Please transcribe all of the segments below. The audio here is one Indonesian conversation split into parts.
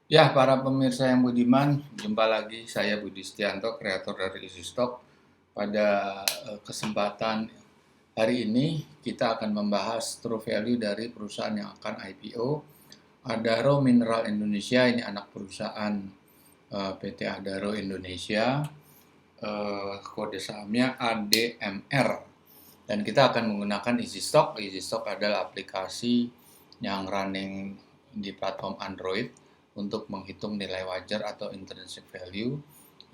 Ya, para pemirsa yang budiman, jumpa lagi saya Budi Setianto, kreator dari Easy Stock. Pada kesempatan hari ini kita akan membahas true value dari perusahaan yang akan IPO. Adaro Mineral Indonesia ini anak perusahaan PT Adaro Indonesia, kode sahamnya ADMR. Dan kita akan menggunakan Easy Stock. Easy Stock adalah aplikasi yang running di platform Android untuk menghitung nilai wajar atau intrinsic value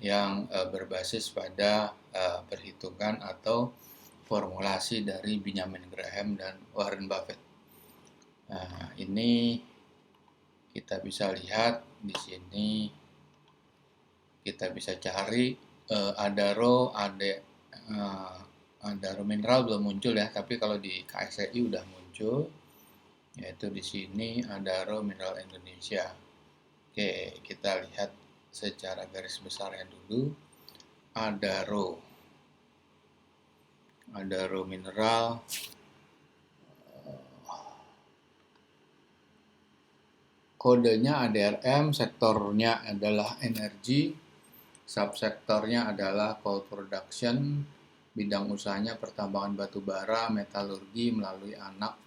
yang berbasis pada perhitungan atau formulasi dari Benjamin Graham dan Warren Buffett. Nah, ini kita bisa lihat di sini, kita bisa cari Adaro, Adaro Mineral belum muncul ya, tapi kalau di KSCI udah muncul, yaitu di sini Adaro Mineral Indonesia. Oke, kita lihat secara garis besarnya dulu. Adaro Mineral, kodenya ADRM, sektornya adalah energi, subsektornya adalah coal production, bidang usahanya pertambangan batu bara, metalurgi melalui anak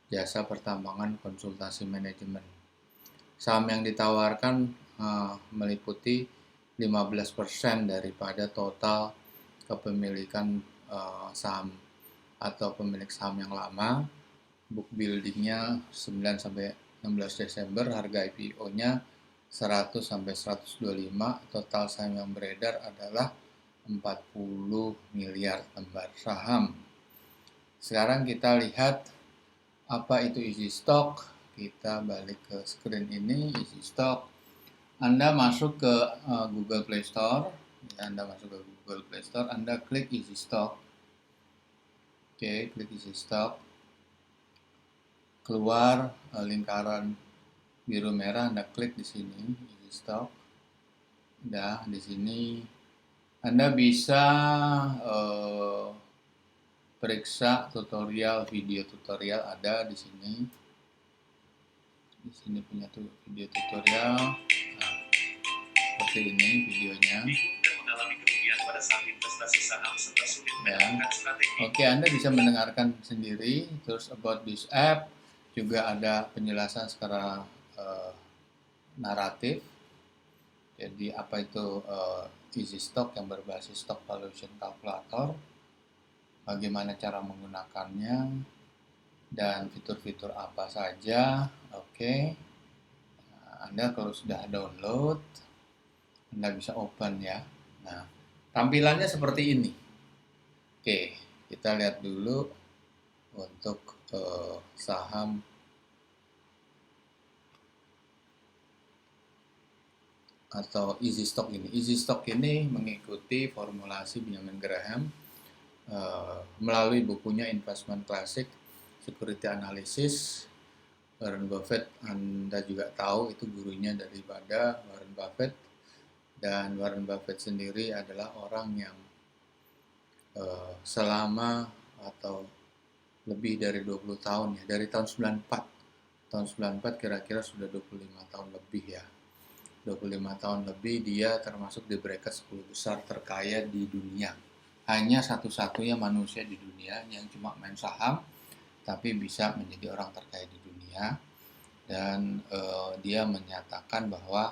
jasa pertambangan konsultasi manajemen. Saham yang ditawarkan meliputi 15% daripada total kepemilikan saham atau pemilik saham yang lama. Book buildingnya 9 sampai 16 Desember, harga IPO-nya 100 sampai 125, total saham yang beredar adalah 40 miliar lembar saham. Sekarang kita lihat apa itu Easy Stock. Kita balik ke screen ini, Easy Stock. Anda masuk ke Google Play Store, Anda klik Easy Stock. Oke, klik Easy Stock. Keluar lingkaran biru merah, Anda klik di sini Easy Stock. Udah di sini Anda bisa periksa video tutorial ada di sini. Di sini punya video tutorial. Nah, seperti ini videonya. Ya. Oke, Anda bisa mendengarkan sendiri. Terus about this app juga ada penjelasan secara naratif. Jadi apa itu Easy Stock yang berbasis stock valuation calculator, bagaimana cara menggunakannya, dan fitur-fitur apa saja. Oke. Nah, Anda kalau sudah download, Anda bisa open ya. Nah, tampilannya seperti ini. Oke, kita lihat dulu untuk saham atau Easy Stock ini. Easy Stock ini mengikuti formulasi Benjamin Graham melalui bukunya Investment Classic, Security Analysis. Warren Buffett, Anda juga tahu itu gurunya daripada Warren Buffett, dan Warren Buffett sendiri adalah orang yang selama atau lebih dari 20 tahun ya, dari tahun 94 kira-kira sudah 25 tahun lebih ya. 25 tahun lebih dia termasuk di bracket 10 besar terkaya di dunia. Hanya satu-satunya manusia di dunia yang cuma main saham tapi bisa menjadi orang terkaya di dunia. Dan dia menyatakan bahwa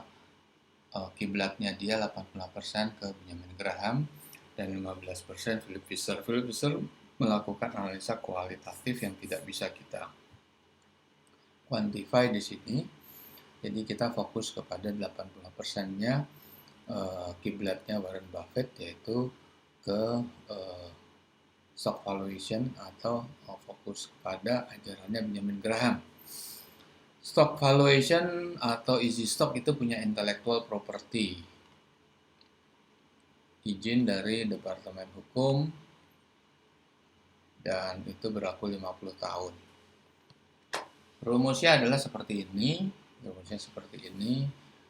kiblatnya dia 80% ke Benjamin Graham dan 15% Philip Fisher. Philip Fisher melakukan analisa kualitatif yang tidak bisa kita quantify di sini. Jadi kita fokus kepada 80%-nya kiblatnya Warren Buffett, yaitu ke stock valuation atau fokus kepada ajarannya Benjamin Graham. Stock valuation atau Easy Stock itu punya intellectual property, izin dari Departemen Hukum, dan itu berlaku 50 tahun. Rumusnya adalah seperti ini.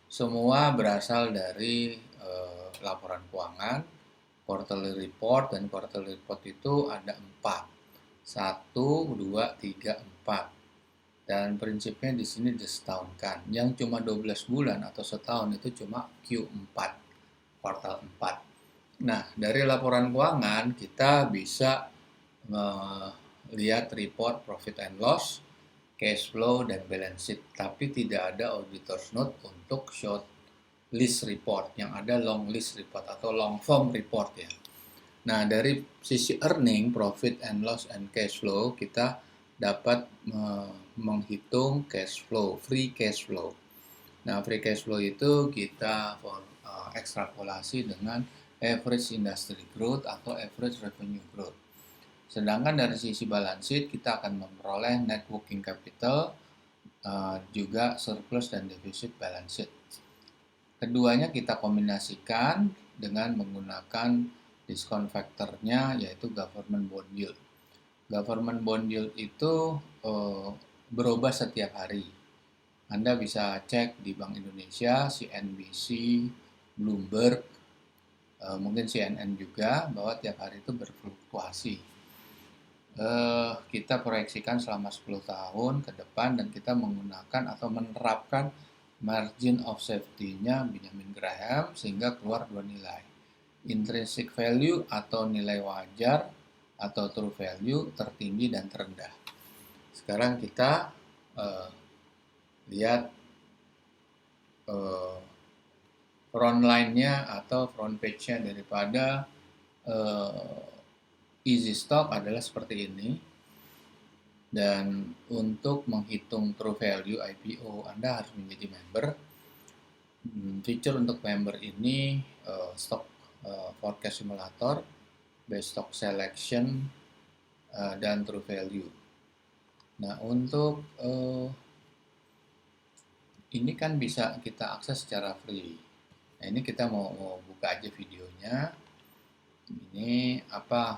Semua berasal dari laporan keuangan, quarterly report, dan quarterly report itu ada 4. 1, 2, 3, 4. Dan prinsipnya di sini disetahunkan. Yang cuma 12 bulan atau setahun itu cuma Q4, kuartal 4. Nah, dari laporan keuangan kita bisa lihat report profit and loss, cash flow, dan balance sheet. Tapi tidak ada auditor's note untuk short list report. Yang ada long list report atau long form report ya. Nah, dari sisi earning, profit and loss, and cash flow, kita dapat menghitung cash flow, free cash flow. Nah, free cash flow itu kita ekstrapolasi dengan average industry growth atau average revenue growth. Sedangkan dari sisi balance sheet, kita akan memperoleh net working capital, juga surplus dan defisit balance sheet. Keduanya kita kombinasikan dengan menggunakan diskon faktornya, yaitu government bond yield. Government bond yield itu berubah setiap hari. Anda bisa cek di Bank Indonesia, CNBC, Bloomberg, mungkin CNN juga, bahwa tiap hari itu berfluktuasi. Kita proyeksikan selama 10 tahun ke depan, dan kita menggunakan atau menerapkan margin of safety-nya Benjamin Graham, sehingga keluar dua nilai. Intrinsic value atau nilai wajar atau true value, tertinggi dan terendah. Sekarang kita lihat front line-nya atau front page-nya daripada Easy Stock adalah seperti ini. Dan untuk menghitung true value IPO, Anda harus menjadi member. Feature untuk member ini stock forecast simulator, base stock selection, dan true value. Nah, untuk ini kan bisa kita akses secara free. Nah, ini kita mau buka aja videonya. Ini apa,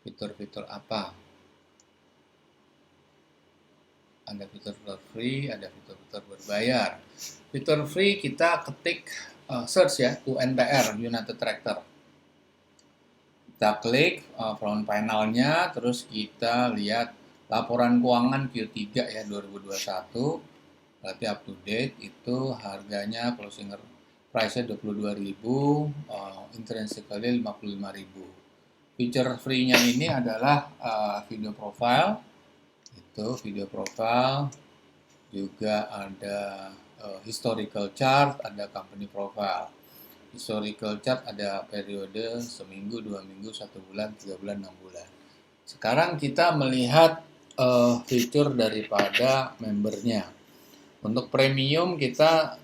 fitur-fitur apa? Ada fitur-fitur free, ada fitur-fitur berbayar. Fitur free kita ketik search ya, UNTR, United Tractor. Kita klik front panelnya, terus kita lihat laporan keuangan Q3 ya 2021. Berarti up to date itu harganya closing price-nya 22.000, intrinsic value 55.000. Feature free-nya ini adalah video profile. Itu video profile, juga ada historical chart, ada company profile. Historical chart ada periode seminggu, 2 minggu, 1 bulan, 3 bulan, 6 bulan. Sekarang kita melihat fitur daripada membernya. Untuk premium kita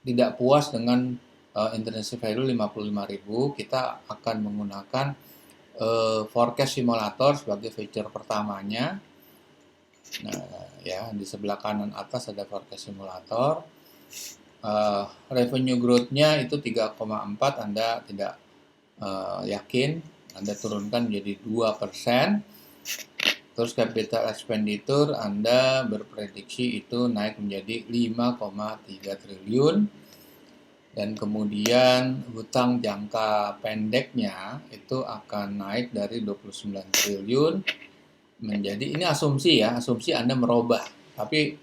tidak puas dengan intrinsic value 55.000, kita akan menggunakan forecast simulator sebagai feature pertamanya. Nah, ya di sebelah kanan atas ada forecast simulator. Revenue growth-nya itu 3,4, Anda tidak yakin, Anda turunkan menjadi 2%. Terus capital expenditure Anda berprediksi itu naik menjadi 5,3 triliun. Dan kemudian hutang jangka pendeknya itu akan naik dari 29 triliun menjadi, ini asumsi ya, asumsi Anda merubah. Tapi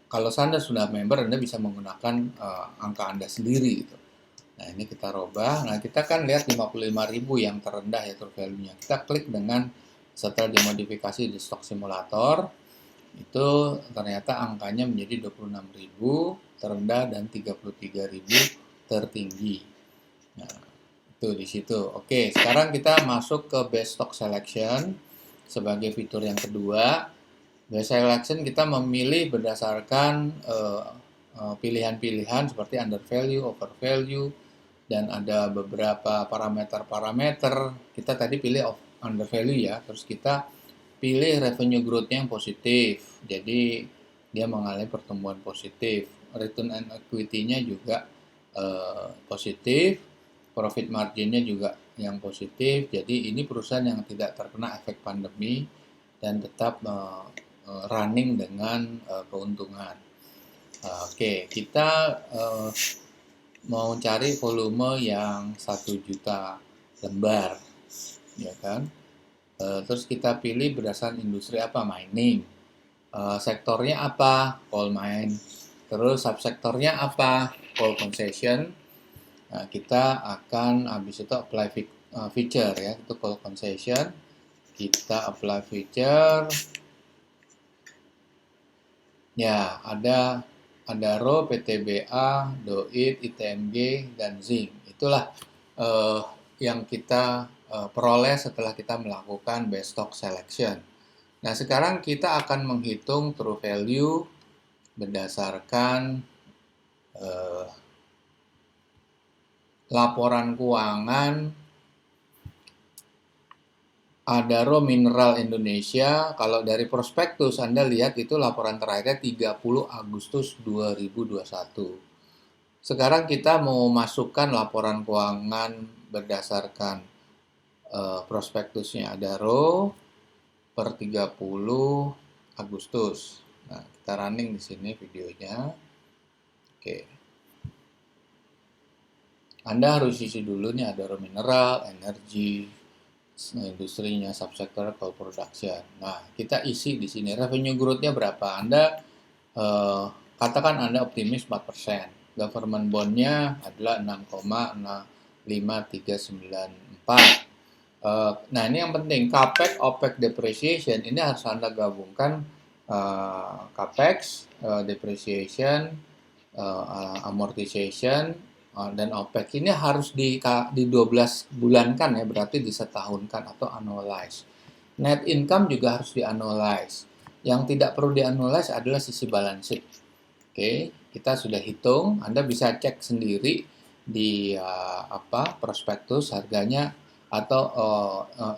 kalau Anda sudah member, Anda bisa menggunakan angka Anda sendiri gitu. Nah, ini kita rubah. Nah, kita kan lihat 55.000 yang terendah ya true value-nya. Kita klik dengan, setelah dimodifikasi di stock simulator, itu ternyata angkanya menjadi 26.000 terendah dan 33.000 tertinggi. Nah, itu di situ. Oke, sekarang kita masuk ke base stock selection sebagai fitur yang kedua. Base selection kita memilih berdasarkan pilihan-pilihan seperti under value, over value, dan ada beberapa parameter-parameter. Kita tadi pilih under value ya, terus kita pilih revenue growth-nya yang positif, jadi dia mengalami pertumbuhan positif. Return on equity-nya juga positif, profit margin-nya juga yang positif. Jadi ini perusahaan yang tidak terkena efek pandemi dan tetap running dengan keuntungan. Oke, kita mau cari volume yang 1 juta lembar, ya kan? Terus kita pilih berdasarkan industri apa, mining. sektornya apa? Coal mine. Terus subsektornya apa? Coal concession. Nah, kita akan habis itu apply feature ya, itu coal concession. Kita apply feature. Ya, ada RO, PTBA, DOIT, ITMG, dan Zinc. Itulah eh, yang kita peroleh setelah kita melakukan best stock selection. Nah, sekarang kita akan menghitung true value berdasarkan eh, laporan keuangan Adaro Mineral Indonesia. Kalau dari prospektus Anda lihat itu laporan terakhirnya 30 Agustus 2021. Sekarang kita mau masukkan laporan keuangan berdasarkan prospektusnya Adaro per 30 Agustus. Nah, kita running di sini videonya. Oke. Anda harus isi dulu nih Adaro Mineral, energi, industrinya, subsektor coal production. Nah, kita isi di sini revenue growth-nya berapa. Anda katakan Anda optimis 4%. Government bond-nya adalah 6,5394. Nah, ini yang penting. Capex, OPEX, depreciation ini harus Anda gabungkan Capex, depreciation, amortization, dan OPEX ini harus di 12 bulan kan ya, berarti disetahunkan atau annualize. Net income juga harus di-annualize. Yang tidak perlu di-annualize adalah sisi balance sheet. Oke, kita sudah hitung. Anda bisa cek sendiri di prospektus harganya atau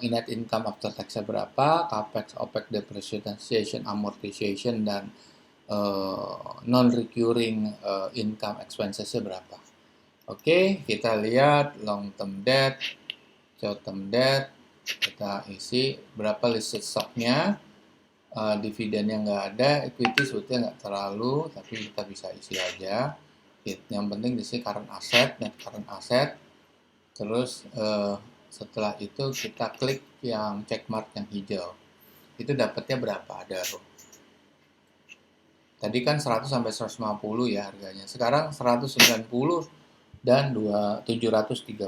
net income after tax berapa, capex, OPEX, depreciation, amortization, dan non-recurring income expenses-nya berapa. Oke, kita lihat long term debt, short term debt, kita isi berapa listed stock-nya, dividennya nggak ada, equity sebetulnya nggak terlalu, tapi kita bisa isi aja. Yang penting di sini current asset, net current asset, terus setelah itu kita klik yang check mark yang hijau, itu dapatnya berapa, ada row. Tadi kan 100 sampai 150 ya harganya, sekarang 190 dan 730.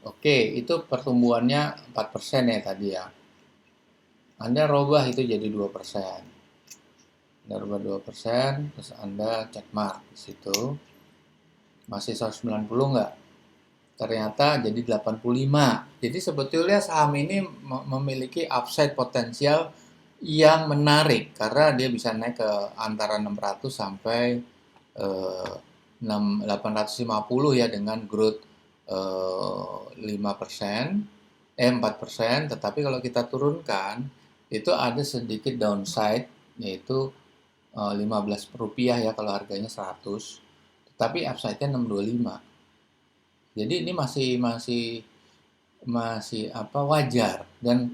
Oke, itu pertumbuhannya 4% ya tadi ya. Anda robah itu jadi 2%. Anda robah 2%, terus Anda check mark di situ. Masih 190 nggak? Ternyata jadi 85. Jadi sebetulnya saham ini memiliki upside potensial yang menarik karena dia bisa naik ke antara 600 sampai 850 ya dengan growth 5%, 4%, tetapi kalau kita turunkan itu ada sedikit downside yaitu 15 rupiah ya kalau harganya 100, tetapi upside-nya 625. Jadi ini masih wajar dan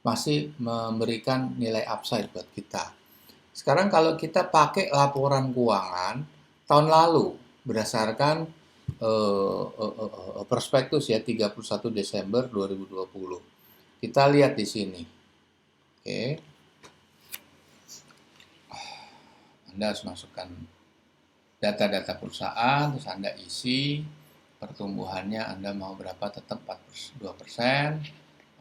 masih memberikan nilai upside buat kita. Sekarang kalau kita pakai laporan keuangan tahun lalu berdasarkan prospektus ya 31 Desember 2020. Kita lihat di sini. Oke. Anda harus masukkan data-data perusahaan, terus Anda isi pertumbuhannya Anda mau berapa, tetap 2%.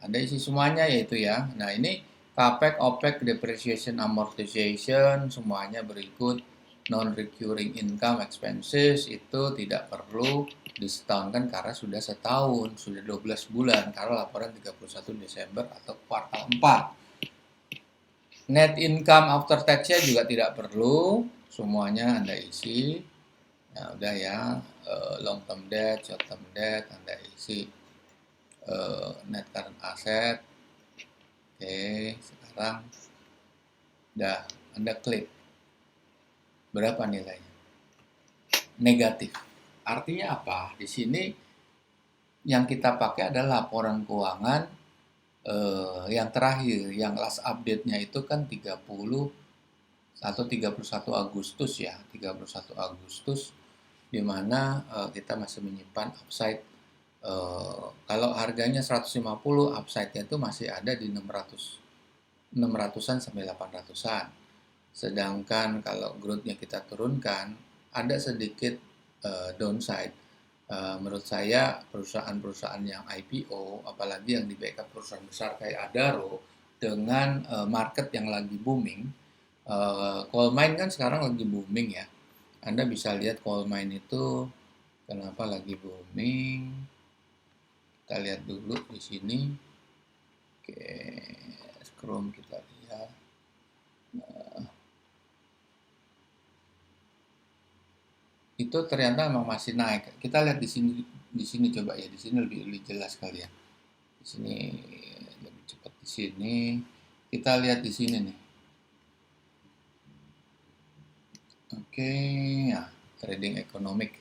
Anda isi semuanya yaitu ya. Nah, ini Capex, OPEX, depreciation, amortization semuanya berikut. Non-recurring income expenses itu tidak perlu disetahunkan karena sudah setahun, sudah 12 bulan karena laporan 31 Desember atau kuartal 4. Net income after tax-nya juga tidak perlu, semuanya Anda isi. Nah, udah ya, long term debt, short term debt Anda isi. Net current asset. Oke, sekarang udah Anda klik. Berapa nilainya? Negatif. Artinya apa? Di sini yang kita pakai adalah laporan keuangan yang terakhir, yang last update-nya itu kan 30 atau 31 Agustus ya, 31 Agustus di mana kita masih menyimpan upside. Kalau harganya 150, upside-nya itu masih ada di 600-an sampai 800-an. Sedangkan kalau growth-nya kita turunkan, ada sedikit downside. Menurut saya perusahaan-perusahaan yang IPO, apalagi yang di backup perusahaan besar kayak Adaro, dengan market yang lagi booming, coal mine kan sekarang lagi booming ya. Anda bisa lihat coal mine itu kenapa lagi booming. Kita lihat dulu di sini. Oke, scroll kita lihat. Itu ternyata memang masih naik. Kita lihat di sini coba ya, di sini lebih jelas kali ya. Di sini lebih cepat di sini. Kita lihat di sini nih. Oke, ya trading ekonomik.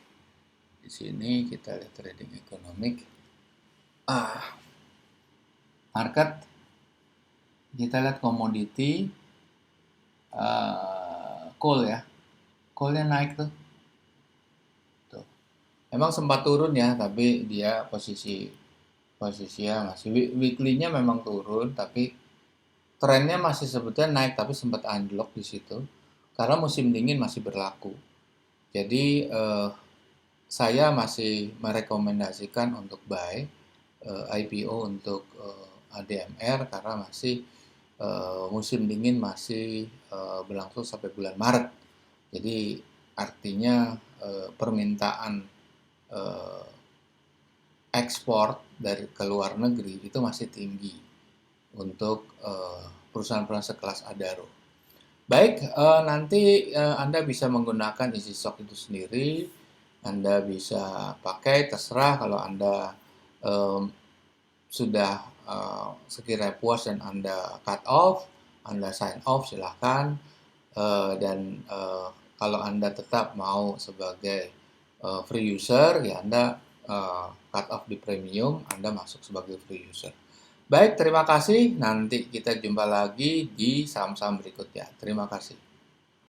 Di sini kita lihat trading ekonomik. Market kita lihat komoditi, coal ya. Coalnya naik tuh. Tuh. Emang sempat turun ya, tapi dia posisinya masih weekly-nya memang turun, tapi trennya masih sebetulnya naik, tapi sempat unlock di situ karena musim dingin masih berlaku. Jadi saya masih merekomendasikan untuk buy IPO untuk ADMR karena masih musim dingin masih berlangsung sampai bulan Maret. Jadi artinya permintaan ekspor dari ke luar negeri itu masih tinggi untuk perusahaan-perusahaan sekelas Adaro. Baik, nanti Anda bisa menggunakan easy stock itu sendiri. Anda bisa pakai, terserah kalau Anda sudah sekiranya puas dan Anda cut off, Anda sign off, silahkan. Dan kalau Anda tetap mau sebagai free user, ya Anda cut off di premium, Anda masuk sebagai free user. Baik, terima kasih. Nanti kita jumpa lagi di saham-saham berikutnya. Terima kasih.